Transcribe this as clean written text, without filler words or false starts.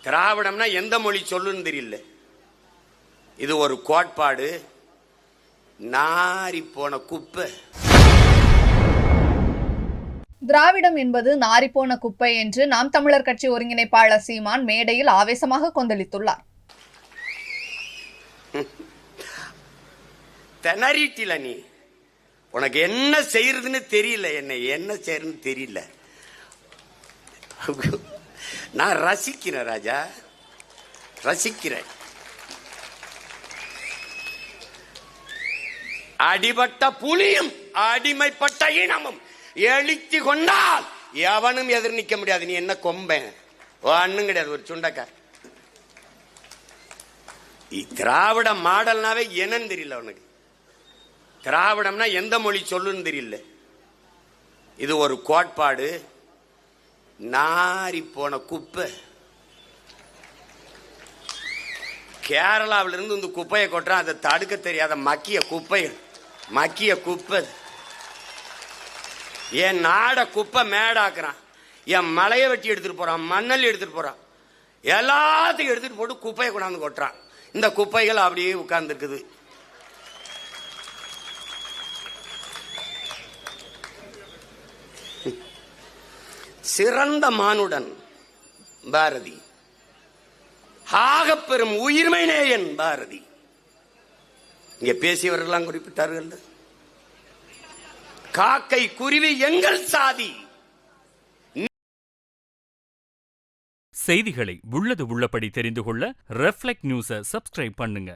திராவிடம்னா எந்த மொழி சொல்லுன்னு தெரியல. இது ஒரு கோட்பாடு. நாரி போன குப்பை. திராவிடம் என்பது நாரிப்போன குப்பை என்று நாம் தமிழர் கட்சி ஒருங்கிணைப்பாளர் சீமான் மேடையில் ஆவேசமாக கொந்தளித்துள்ளார். திணறிட்டில நீ, உனக்கு என்ன செய்யறதுன்னு தெரியல, என்ன செய்யறதுன்னு தெரியல. நான் ரசிக்கிறேன் ராஜா, ரசிக்கிறேன். அடிபட்ட புலியும் அடிமைப்பட்ட இனமும் எழுத்தி கொண்டால் எவனும் எதிர் நிக்க முடியாது. நீ என்ன கொம்பன் ஒன்னும் கிடையாது, ஒரு சுண்டக்கார். திராவிட மாடல்னாவே என்னன்னு தெரியல உனக்கு. திராவிடம்னா எந்த மொழி சொல்லுன்னு தெரியல. இது ஒரு கோட்பாடு. நாரி போன குப்பை. கேரளாவிலிருந்து இந்த குப்பையை கொட்டுறான், அதை தடுக்க தெரியாத மக்கிய குப்பை. மக்கிய குப்பை. என் நாட குப்பை மேடாக்குறான், என் மலையை வெட்டி எடுத்துட்டு போறான், மண்ணல் எடுத்துட்டு போறான், எல்லாத்தையும் எடுத்துட்டு போட்டு குப்பையை கொண்டாந்து கொட்டுறான். இந்த குப்பைகள் அப்படியே உட்கார்ந்து இருக்குது. சிறந்த மானுடன் பாரதி, ஆகப்பெரும் உயிர்மை நேயன் பாரதி. இங்க பேசியவர்கள்லாம் குறிப்பிட்டார்கள். காக்கை குருவி எங்கள் சாதி. செய்திகளை உள்ளது உள்ளபடி தெரிந்து கொள்ள ரெஃப்ளெக்ட் நியூஸை சப்ஸ்கிரைப் பண்ணுங்க.